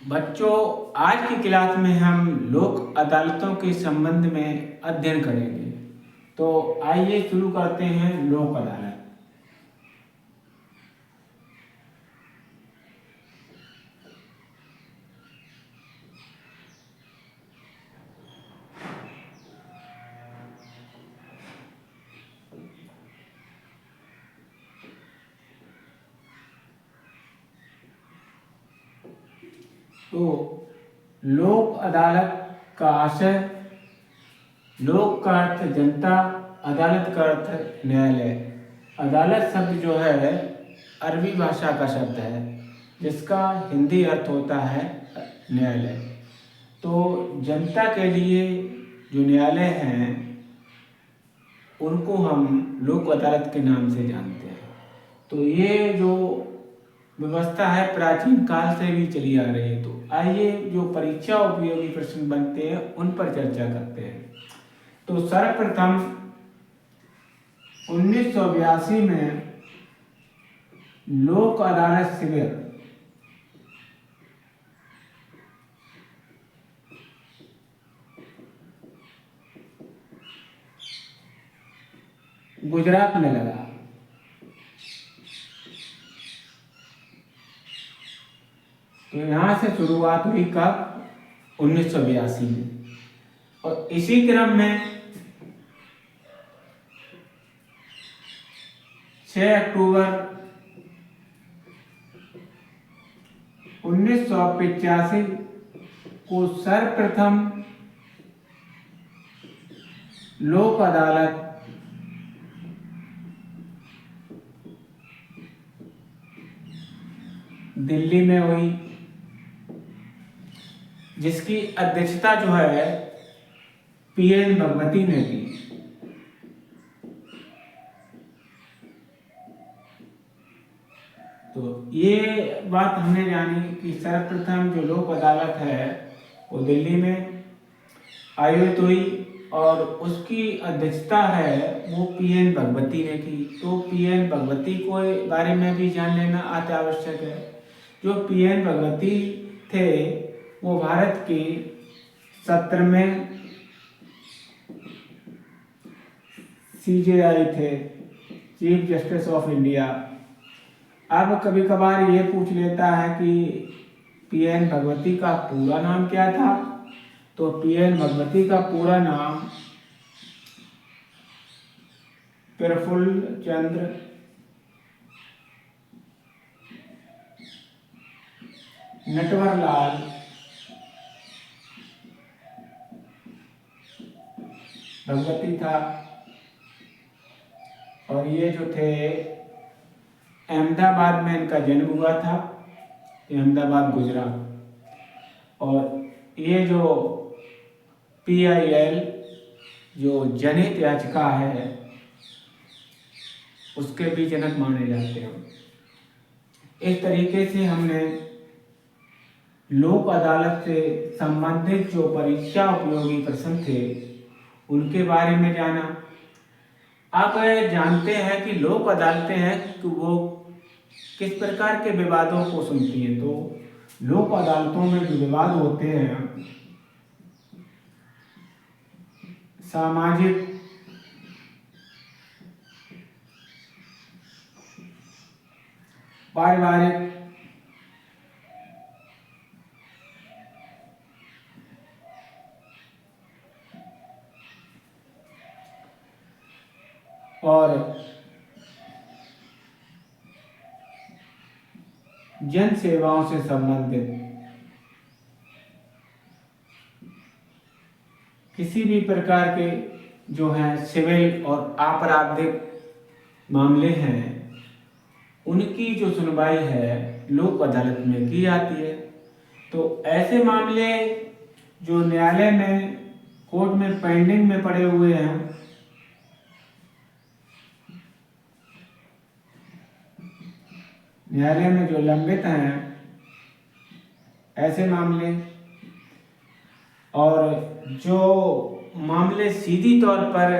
बच्चों, आज की क्लास में हम लोक अदालतों के संबंध में अध्ययन करेंगे। तो आइए शुरू करते हैं लोक अदालत। तो लोक अदालत का आशय, लोक का अर्थ जनता, अदालत का अर्थ न्यायालय। अदालत शब्द जो है अरबी भाषा का शब्द है, जिसका हिंदी अर्थ होता है न्यायालय। तो जनता के लिए जो न्यायालय हैं उनको हम लोक अदालत के नाम से जानते हैं। तो ये जो व्यवस्था है प्राचीन काल से भी चली आ रही है। तो आइए जो परीक्षा उपयोगी प्रश्न बनते हैं उन पर चर्चा करते हैं। तो सर्वप्रथम 1982 में लोक अदालत शिविर गुजरात में लगा। तो यहाँ से शुरुआत हुई कब? 1982 में। और इसी क्रम में 6 अक्टूबर 1985 को सर्वप्रथम लोक अदालत दिल्ली में हुई, जिसकी अध्यक्षता जो है पीएन भगवती ने की। तो ये बात हमने जानी कि सर्वप्रथम जो लोक अदालत है वो दिल्ली में आयोजित हुई और उसकी अध्यक्षता है वो पीएन भगवती ने की। तो पीएन भगवती को बारे में भी जान लेना अति आवश्यक है। जो पीएन भगवती थे वो भारत के 17वें सीजेआई थे, चीफ जस्टिस ऑफ इंडिया। अब कभी कभार ये पूछ लेता है कि पीएन भगवती का पूरा नाम क्या था। तो पीएन भगवती का पूरा नाम प्रफुल्ल चंद्र नटवरलाल भगवती था। और ये जो थे अहमदाबाद में इनका जन्म हुआ था, अहमदाबाद गुजरात। और ये जो PIL जो जनहित याचिका है उसके भी जनक माने जाते हैं। इस तरीके से हमने लोक अदालत से संबंधित जो परीक्षा उपयोगी प्रश्न थे उनके बारे में जाना। आप जानते हैं कि लोक अदालतें हैं कि वो किस प्रकार के विवादों को सुनती हैं। तो लोक अदालतों में जो विवाद होते हैं सामाजिक, पारिवारिक, और जन सेवाओं से संबंधित किसी भी प्रकार के जो हैं सिविल और आपराधिक मामले हैं उनकी जो सुनवाई है लोक अदालत में की जाती है। तो ऐसे मामले जो न्यायालय में कोर्ट में पेंडिंग में पड़े हुए हैं, न्यायालय में जो लंबित हैं ऐसे मामले, और जो मामले सीधी तौर पर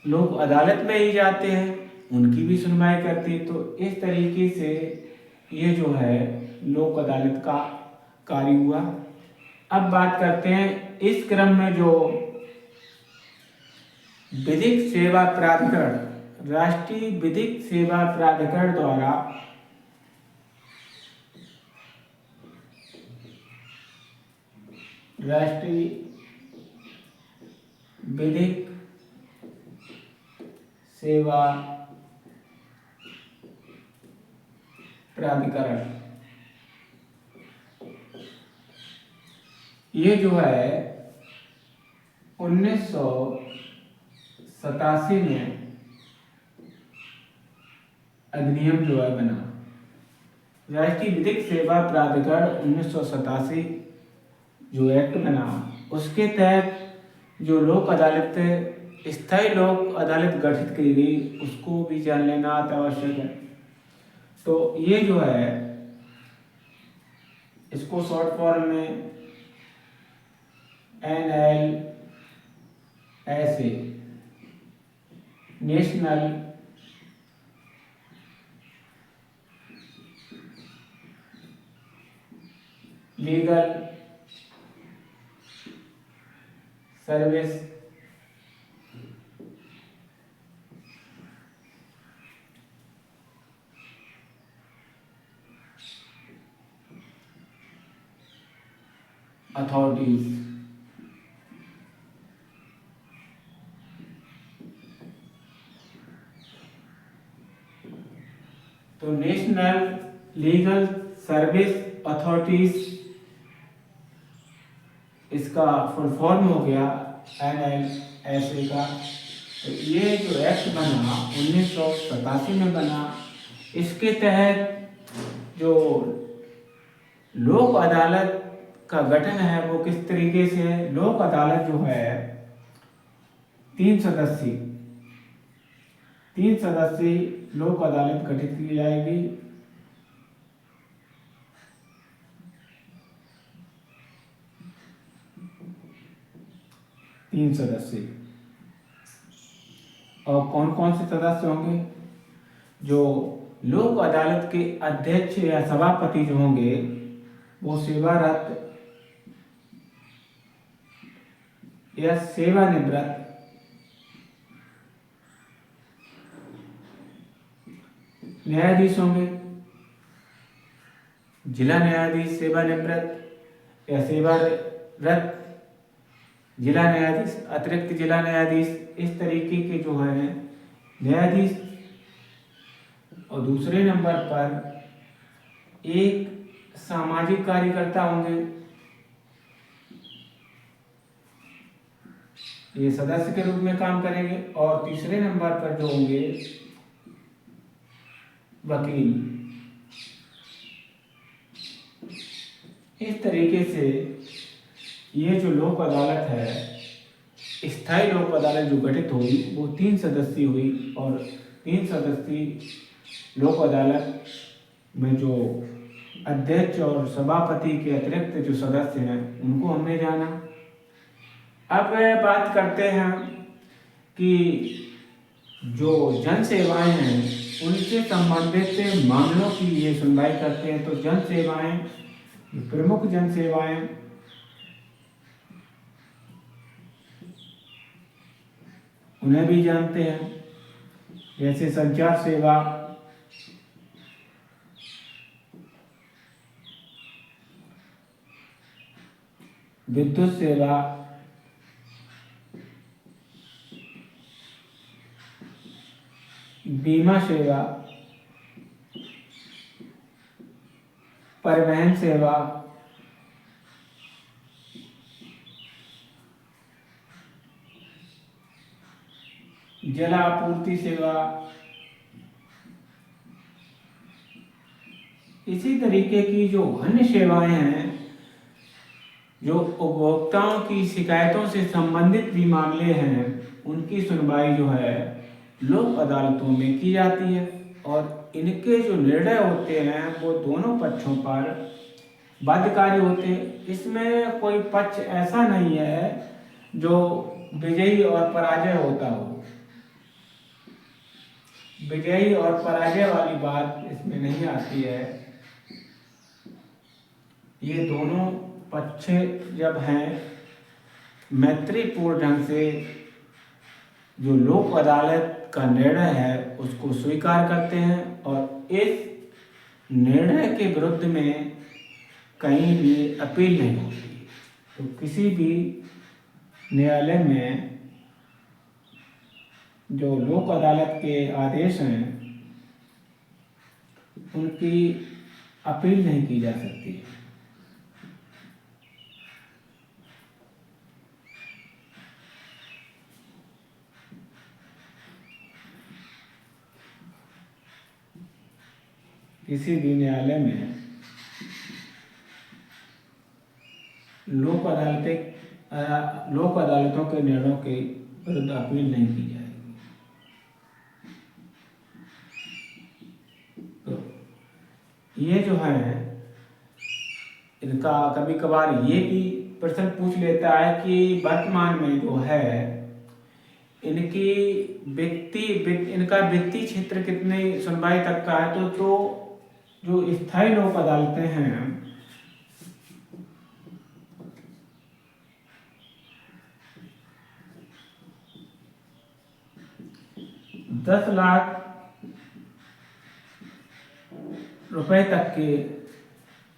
लोक अदालत में ही जाते हैं उनकी भी सुनवाई करती है। तो इस तरीके से ये जो है लोक अदालत का कार्य हुआ। अब बात करते हैं इस क्रम में जो विधिक सेवा प्राधिकरण, राष्ट्रीय विधिक सेवा प्राधिकरण द्वारा राष्ट्रीय विधिक सेवा प्राधिकरण, ये जो है 1987 में अधिनियम जो है बना। राष्ट्रीय विधिक सेवा प्राधिकरण 1987 जो एक्ट बना, उसके तहत जो लोक अदालत, स्थायी लोक अदालत गठित की गई, उसको भी जान लेना आवश्यक है। तो ये जो है इसको शॉर्ट फॉर्म में NLSA, national legal service authorities, तो नेशनल लीगल सर्विस अथॉरिटीज, इसका फुल फॉर्म हो गया NLSA का। तो ये जो एक्ट बना 1987 में बना, इसके तहत जो लोक अदालत का गठन है वो किस तरीके से है। लोक अदालत जो है 3 सदस्यीय लोक अदालत गठित की जाएगी। तीन सदस्य, और कौन कौन से सदस्य होंगे? जो लोक अदालत के अध्यक्ष या सभापति जो होंगे वो सेवारत या सेवानिवृत्त न्यायाधीश होंगे। जिला न्यायाधीश सेवानिवृत्त या सेवारत जिला न्यायाधीश, अतिरिक्त जिला न्यायाधीश, इस तरीके के जो है न्यायाधीश। और दूसरे नंबर पर एक सामाजिक कार्यकर्ता होंगे, ये सदस्य के रूप में काम करेंगे। और तीसरे नंबर पर जो होंगे वकील। इस तरीके से ये जो लोक अदालत है, स्थायी लोक अदालत जो गठित हुई वो 3 सदस्यीय हुई। और 3 सदस्यीय लोक अदालत में जो अध्यक्ष और सभापति के अतिरिक्त जो सदस्य हैं उनको हमने जाना। अब बात करते हैं कि जो जन सेवाएं हैं उनसे संबंधित मामलों की ये सुनवाई करते हैं। तो जन सेवाएं, प्रमुख जन सेवाएं उन्हें भी जानते हैं, जैसे संचार सेवा, विद्युत सेवा, बीमा सेवा, परिवहन सेवा, जल आपूर्ति सेवा। इसी तरीके की जो अन्य सेवाएं हैं, जो उपभोक्ताओं की शिकायतों से संबंधित भी मामले हैं, उनकी सुनवाई जो है लोक अदालतों में की जाती है। और इनके जो निर्णय होते हैं वो दोनों पक्षों पर बाध्यकारी होते हैं। इसमें कोई पक्ष ऐसा नहीं है जो विजयी और पराजय होता हो। विजयी और पराजय वाली बात इसमें नहीं आती है। ये दोनों पक्ष जब हैं मैत्रीपूर्ण ढंग से जो लोक अदालत का निर्णय है उसको स्वीकार करते हैं और इस निर्णय के विरुद्ध में कहीं भी अपील नहीं होती। तो किसी भी न्यायालय में जो लोक अदालत के आदेश हैं उनकी अपील नहीं की जा सकती। किसी भी न्यायालय में लोक अदालतों के निर्णयों के विरुद्ध अपील नहीं की जाएगी। तो ये जो है इनका कभी कभार ये भी प्रश्न पूछ लेता है कि वर्तमान में जो है इनका वित्तीय क्षेत्र कितने सुनवाई तक का है। तो जो स्थायी लोक अदालतें हैं 10 लाख रुपए तक के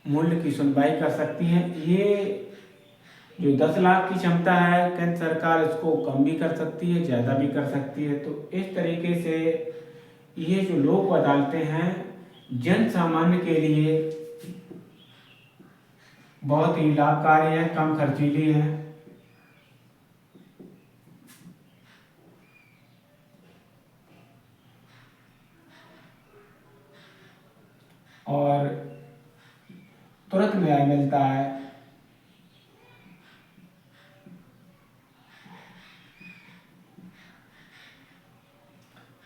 मूल्य की सुनवाई कर सकती हैं। ये जो 10 लाख की क्षमता है केंद्र सरकार इसको कम भी कर सकती है, ज़्यादा भी कर सकती है। तो इस तरीके से ये जो लोक अदालतें हैं जन सामान्य के लिए बहुत ही लाभकारी है, कम खर्चीली है। और तुरंत न्याय मिलता है।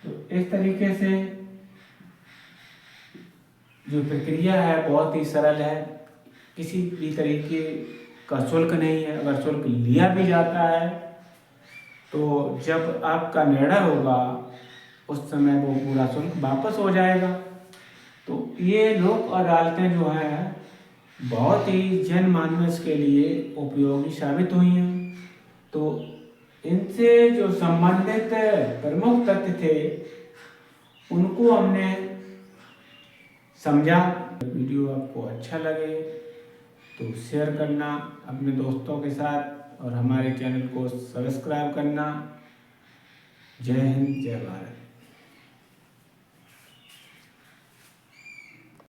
तो इस तरीके से जो प्रक्रिया है बहुत ही सरल है, किसी भी तरीके का शुल्क नहीं है। अगर शुल्क लिया भी जाता है तो जब आपका निर्णय होगा उस समय वो पूरा शुल्क वापस हो जाएगा। तो ये लोक अदालतें जो हैं बहुत ही जनमानस के लिए उपयोगी साबित हुई हैं। तो इनसे जो संबंधित प्रमुख तथ्य थे उनको हमने समझा। वीडियो आपको अच्छा लगे तो शेयर करना अपने दोस्तों के साथ और हमारे चैनल को सब्सक्राइब करना। जय हिंद, जय भारत।